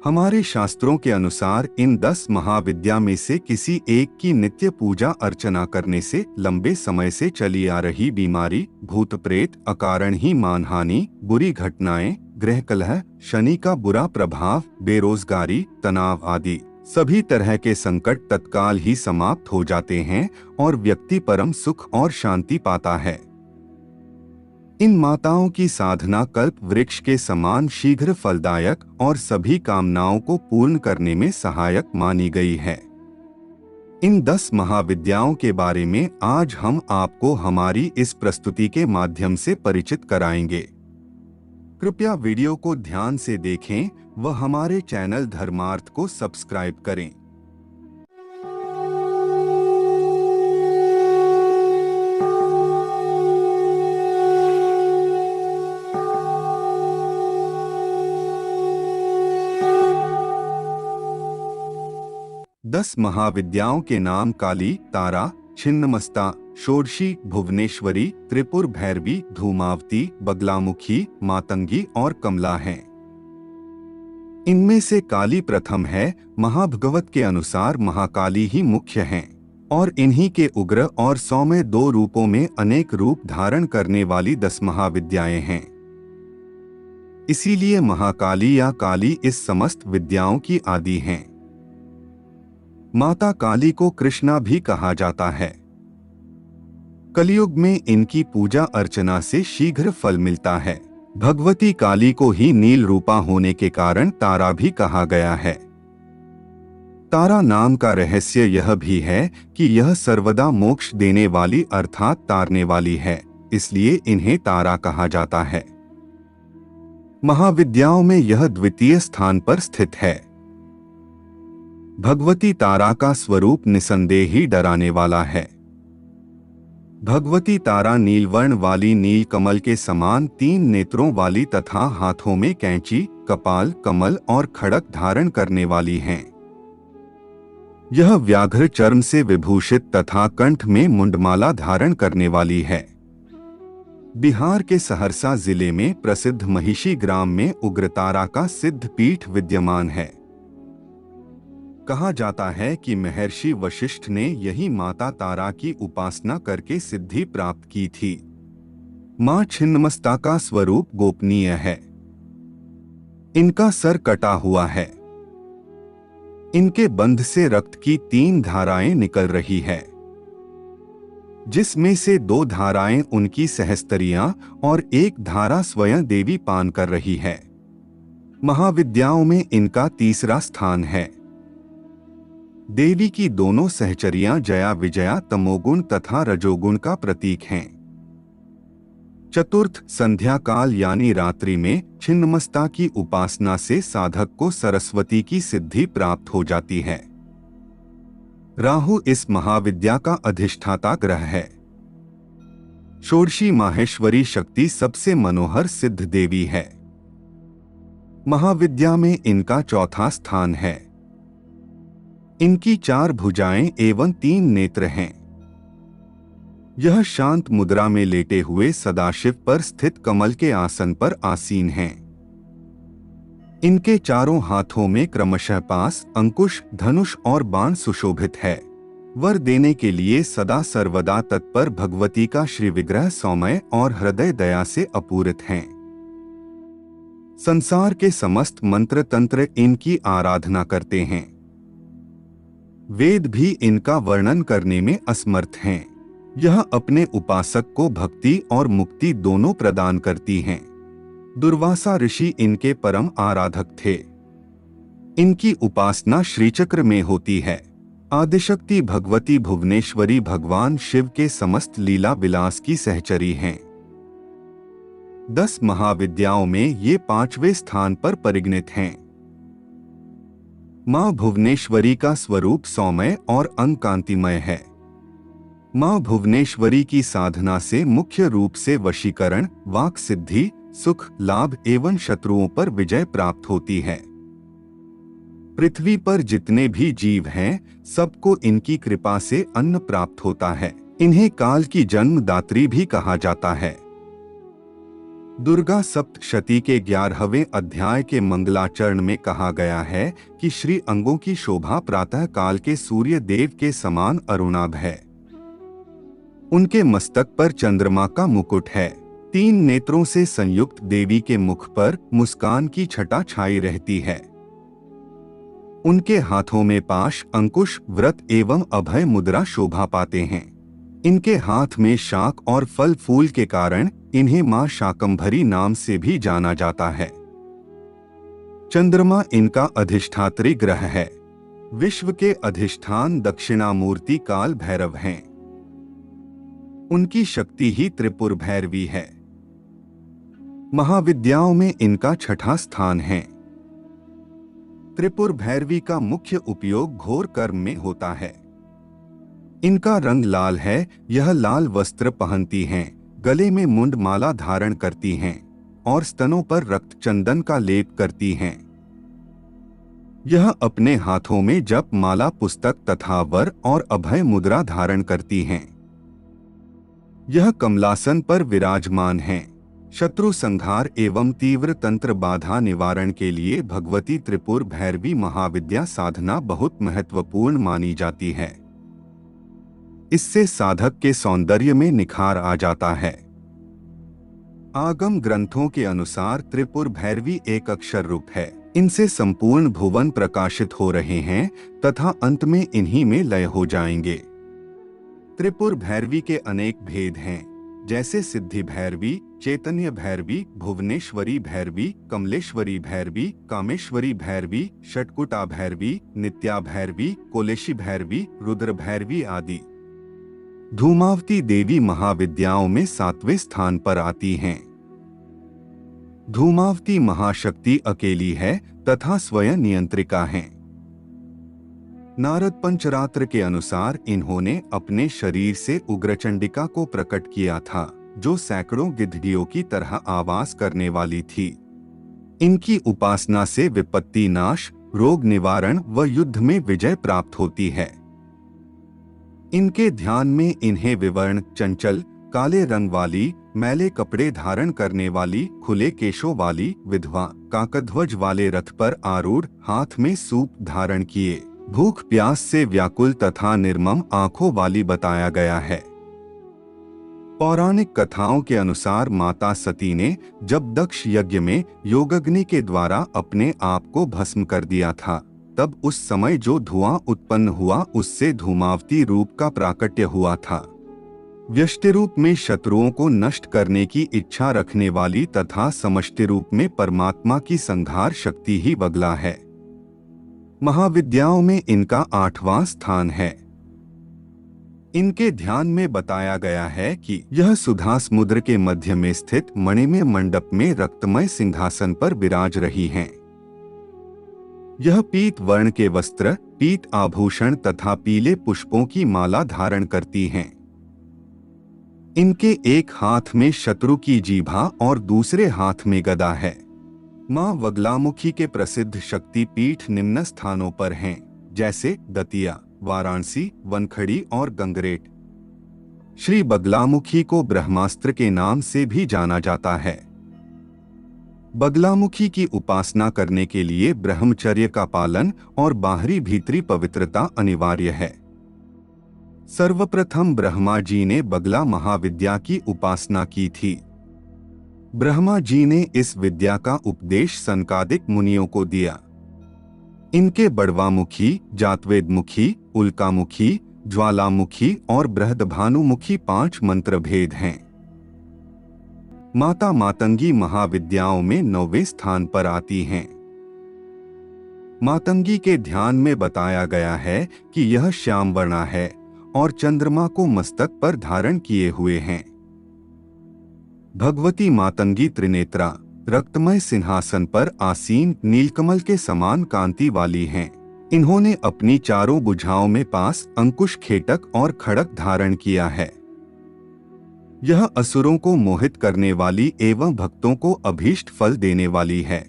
हमारे शास्त्रों के अनुसार इन 10 महाविद्या में से किसी एक की नित्य पूजा अर्चना करने से लंबे समय से चली आ रही बीमारी, भूत प्रेत, अकारण ही मानहानि, बुरी घटनाएं, ग्रह कलह, शनि का बुरा प्रभाव, बेरोजगारी, तनाव आदि सभी तरह के संकट तत्काल ही समाप्त हो जाते हैं और व्यक्ति परम सुख और शांति पाता है। इन माताओं की साधना कल्प वृक्ष के समान शीघ्र फलदायक और सभी कामनाओं को पूर्ण करने में सहायक मानी गई है। इन 10 महाविद्याओं के बारे में आज हम आपको हमारी इस प्रस्तुति के माध्यम से परिचित कराएंगे। कृपया वीडियो को ध्यान से देखें व हमारे चैनल धर्मार्थ को सब्सक्राइब करें। दस महाविद्याओं के नाम काली, तारा, छिन्नमस्ता, षोडशी, भुवनेश्वरी, त्रिपुर भैरवी, धूमावती, बगलामुखी, मातंगी और कमला हैं। इनमें से काली प्रथम है। महाभागवत के अनुसार महाकाली ही मुख्य हैं और इन्हीं के उग्र और सौम्य 2 रूपों में अनेक रूप धारण करने वाली 10 महाविद्याएं हैं। इसीलिए महाकाली या काली इस समस्त विद्याओं की आदि हैं। माता काली को कृष्णा भी कहा जाता है। कलयुग में इनकी पूजा अर्चना से शीघ्र फल मिलता है। भगवती काली को ही नील रूपा होने के कारण तारा भी कहा गया है। तारा नाम का रहस्य यह भी है कि यह सर्वदा मोक्ष देने वाली अर्थात तारने वाली है, इसलिए इन्हें तारा कहा जाता है। महाविद्याओं में यह द्वितीय स्थान पर स्थित है। भगवती तारा का स्वरूप निसंदेह ही डराने वाला है। भगवती तारा नीलवर्ण वाली नील कमल के समान 3 नेत्रों वाली तथा हाथों में कैंची, कपाल, कमल और खड़ग धारण करने वाली हैं। यह व्याघ्र चर्म से विभूषित तथा कंठ में मुंडमाला धारण करने वाली है। बिहार के सहरसा जिले में प्रसिद्ध महिषी ग्राम में उग्रतारा का सिद्ध पीठ विद्यमान है। कहा जाता है कि महर्षि वशिष्ठ ने यही माता तारा की उपासना करके सिद्धि प्राप्त की थी। मां छिन्नमस्ता का स्वरूप गोपनीय है। इनका सर कटा हुआ है। इनके बंध से रक्त की 3 धाराएं निकल रही है, जिसमें से 2 धाराएं उनकी सहस्त्रियां और 1 धारा स्वयं देवी पान कर रही है। महाविद्याओं में इनका तीसरा स्थान है। देवी की दोनों सहचरियां जया, विजया तमोगुण तथा रजोगुण का प्रतीक हैं। चतुर्थ संध्या काल यानी रात्रि में छिन्नमस्ता की उपासना से साधक को सरस्वती की सिद्धि प्राप्त हो जाती है। राहु इस महाविद्या का अधिष्ठाता ग्रह है। षोडशी माहेश्वरी शक्ति सबसे मनोहर सिद्ध देवी है। महाविद्या में इनका चौथा स्थान है। इनकी 4 भुजाएं एवं 3 नेत्र हैं। यह शांत मुद्रा में लेटे हुए सदाशिव पर स्थित कमल के आसन पर आसीन हैं। इनके चारों हाथों में क्रमशः पास, अंकुश, धनुष और बाण सुशोभित है। वर देने के लिए सदा सर्वदा तत्पर भगवती का श्री विग्रह सौम्य और हृदय दया से अपूरित हैं। संसार के समस्त मंत्र तंत्र इनकी आराधना करते हैं। वेद भी इनका वर्णन करने में असमर्थ हैं। यह अपने उपासक को भक्ति और मुक्ति दोनों प्रदान करती हैं। दुर्वासा ऋषि इनके परम आराधक थे। इनकी उपासना श्रीचक्र में होती है। आदिशक्ति भगवती भुवनेश्वरी भगवान शिव के समस्त लीला विलास की सहचरी हैं। 10 महाविद्याओं में ये 5वें स्थान पर परिगणित हैं। मां भुवनेश्वरी का स्वरूप सौम्य और अंग कांतिमय है। मां भुवनेश्वरी की साधना से मुख्य रूप से वशीकरण, वाक सिद्धि, सुख, लाभ एवं शत्रुओं पर विजय प्राप्त होती है। पृथ्वी पर जितने भी जीव हैं, सबको इनकी कृपा से अन्न प्राप्त होता है। इन्हें काल की जन्मदात्री भी कहा जाता है। दुर्गा सप्तशती के 11वें अध्याय के मंगलाचरण में कहा गया है कि श्री अंगों की शोभा प्रातः काल के सूर्य देव के समान अरुणाभ है। उनके मस्तक पर चंद्रमा का मुकुट है। 3 नेत्रों से संयुक्त देवी के मुख पर मुस्कान की छटा छाई रहती है। उनके हाथों में पाश, अंकुश, व्रत एवं अभय मुद्रा शोभा पाते हैं। इनके हाथ में शाक और फल फूल के कारण इन्हें मां शाकंभरी नाम से भी जाना जाता है। चंद्रमा इनका अधिष्ठात्री ग्रह है। विश्व के अधिष्ठान दक्षिणामूर्ति काल भैरव हैं। उनकी शक्ति ही त्रिपुर भैरवी है। महाविद्याओं में इनका 6ठा स्थान है। त्रिपुर भैरवी का मुख्य उपयोग घोर कर्म में होता है। इनका रंग लाल है। यह लाल वस्त्र पहनती हैं, गले में मुंड माला धारण करती हैं और स्तनों पर रक्त चंदन का लेप करती हैं। यह अपने हाथों में जप माला, पुस्तक तथा वर और अभय मुद्रा धारण करती हैं। यह कमलासन पर विराजमान हैं। शत्रु संहार एवं तीव्र तंत्र बाधा निवारण के लिए भगवती त्रिपुर भैरवी महाविद्या साधना बहुत महत्वपूर्ण मानी जाती है। इससे साधक के सौंदर्य में निखार आ जाता है। आगम ग्रंथों के अनुसार त्रिपुर भैरवी एक अक्षर रूप है। इनसे संपूर्ण भुवन प्रकाशित हो रहे हैं तथा अंत में इन्हीं में लय हो जाएंगे। त्रिपुर भैरवी के अनेक भेद हैं, जैसे सिद्धि भैरवी, चैतन्य भैरवी, भुवनेश्वरी भैरवी, कमलेश्वरी भैरवी, कामेश्वरी भैरवी, षटकुटा भैरवी, नित्या भैरवी, कोलेशी भैरवी, रुद्र भैरवी आदि। धूमावती देवी महाविद्याओं में 7वें स्थान पर आती हैं। धूमावती महाशक्ति अकेली है तथा स्वयं नियंत्रिका हैं। नारद पंचरात्र के अनुसार इन्होंने अपने शरीर से उग्रचंडिका को प्रकट किया था, जो सैकड़ों गिद्धड़ियों की तरह आवाज करने वाली थी। इनकी उपासना से विपत्ति नाश, रोग निवारण व युद्ध में विजय प्राप्त होती है। इनके ध्यान में इन्हें विवर्ण, चंचल, काले रंग वाली, मैले कपड़े धारण करने वाली, खुले केशों वाली, विधवा, काकध्वज वाले रथ पर आरूढ़, हाथ में सूप धारण किए, भूख प्यास से व्याकुल तथा निर्मम आंखों वाली बताया गया है। पौराणिक कथाओं के अनुसार माता सती ने जब दक्ष यज्ञ में योगाग्नि के द्वारा अपने आप को भस्म कर दिया था, तब उस समय जो धुआं उत्पन्न हुआ उससे धूमावती रूप का प्राकट्य हुआ था। व्यष्टि रूप में शत्रुओं को नष्ट करने की इच्छा रखने वाली तथा समष्टि रूप में परमात्मा की संहार शक्ति ही बगला है। महाविद्याओं में इनका 8वां स्थान है। इनके ध्यान में बताया गया है कि यह सुधा समुद्र के मध्य में स्थित मणिमय मंडप में रक्तमय सिंहासन पर विराज रही हैं। यह पीत वर्ण के वस्त्र, पीत आभूषण तथा पीले पुष्पों की माला धारण करती हैं। इनके एक हाथ में शत्रु की जीभा और दूसरे हाथ में गदा है। मां बगलामुखी के प्रसिद्ध शक्ति पीठ निम्न स्थानों पर हैं, जैसे दतिया, वाराणसी, वनखड़ी और गंगरेट। श्री बगलामुखी को ब्रह्मास्त्र के नाम से भी जाना जाता है। बगलामुखी की उपासना करने के लिए ब्रह्मचर्य का पालन और बाहरी भीतरी पवित्रता अनिवार्य है। सर्वप्रथम ब्रह्मा जी ने बगला महाविद्या की उपासना की थी। ब्रह्मा जी ने इस विद्या का उपदेश सनकादिक मुनियों को दिया। इनके बड़वामुखी, जातवेदमुखी, उल्कामुखी, ज्वालामुखी और बृहदभानुमुखी 5 मंत्र भेद हैं। माता मातंगी महाविद्याओं में 9वें स्थान पर आती हैं। मातंगी के ध्यान में बताया गया है कि यह श्याम वर्णा है और चंद्रमा को मस्तक पर धारण किए हुए हैं। भगवती मातंगी त्रिनेत्रा, रक्तमय सिंहासन पर आसीन नीलकमल के समान कांति वाली हैं। इन्होंने अपनी चारों भुजाओं में पास, अंकुश, खेटक और खड़क धारण किया है। यह असुरों को मोहित करने वाली एवं भक्तों को अभीष्ट फल देने वाली है।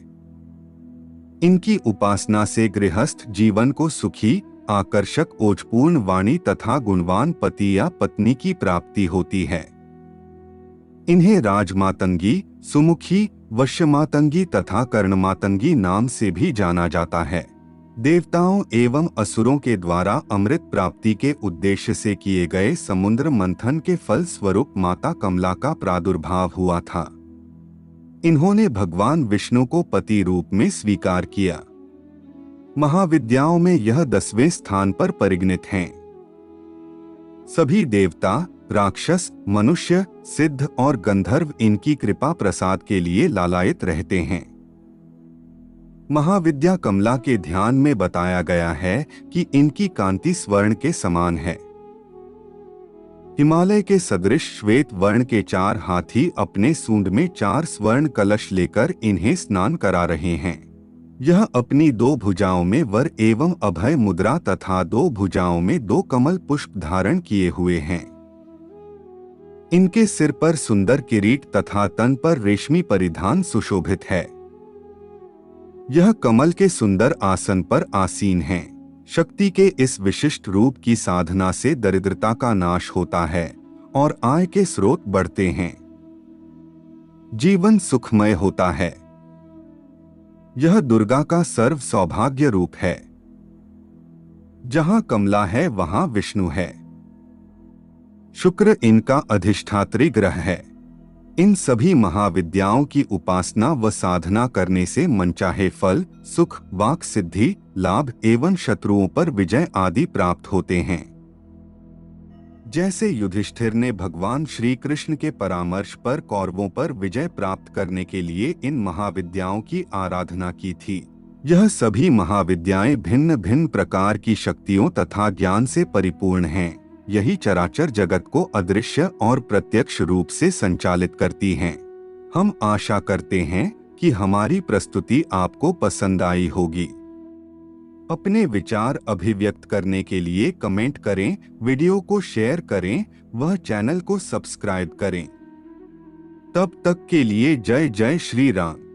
इनकी उपासना से गृहस्थ जीवन को सुखी, आकर्षक, ओजपूर्ण वाणी तथा गुणवान पति या पत्नी की प्राप्ति होती है। इन्हें राजमातंगी, सुमुखी, वश्यमातंगी तथा कर्णमातंगी नाम से भी जाना जाता है। देवताओं एवं असुरों के द्वारा अमृत प्राप्ति के उद्देश्य से किए गए समुद्र मंथन के फल स्वरूप माता कमला का प्रादुर्भाव हुआ था। इन्होंने भगवान विष्णु को पति रूप में स्वीकार किया। महाविद्याओं में यह 10वें स्थान पर परिगणित हैं। सभी देवता, राक्षस, मनुष्य, सिद्ध और गंधर्व इनकी कृपा प्रसाद के लिए लालायित रहते हैं। महाविद्या कमला के ध्यान में बताया गया है कि इनकी कांति स्वर्ण के समान है। हिमालय के सदृश श्वेत वर्ण के 4 हाथी अपने सूंड में 4 स्वर्ण कलश लेकर इन्हें स्नान करा रहे हैं। यह अपनी 2 भुजाओं में वर एवं अभय मुद्रा तथा 2 भुजाओं में 2 कमल पुष्प धारण किए हुए हैं। इनके सिर पर सुंदर किरीट तथा तन पर रेशमी परिधान सुशोभित है। यह कमल के सुंदर आसन पर आसीन हैं। शक्ति के इस विशिष्ट रूप की साधना से दरिद्रता का नाश होता है और आय के स्रोत बढ़ते हैं। जीवन सुखमय होता है। यह दुर्गा का सर्व सौभाग्य रूप है। जहां कमला है वहां विष्णु है। शुक्र इनका अधिष्ठात्री ग्रह है। इन सभी महाविद्याओं की उपासना व साधना करने से मनचाहे फल, सुख, वाक सिद्धि, लाभ एवं शत्रुओं पर विजय आदि प्राप्त होते हैं। जैसे युधिष्ठिर ने भगवान श्री कृष्ण के परामर्श पर कौरवों पर विजय प्राप्त करने के लिए इन महाविद्याओं की आराधना की थी। यह सभी महाविद्याएं भिन्न भिन्न प्रकार की शक्तियों तथा ज्ञान से परिपूर्ण हैं। यही चराचर जगत को अदृश्य और प्रत्यक्ष रूप से संचालित करती हैं। हम आशा करते हैं कि हमारी प्रस्तुति आपको पसंद आई होगी। अपने विचार अभिव्यक्त करने के लिए कमेंट करें, वीडियो को शेयर करें, वह चैनल को सब्सक्राइब करें। तब तक के लिए जय जय श्री राम।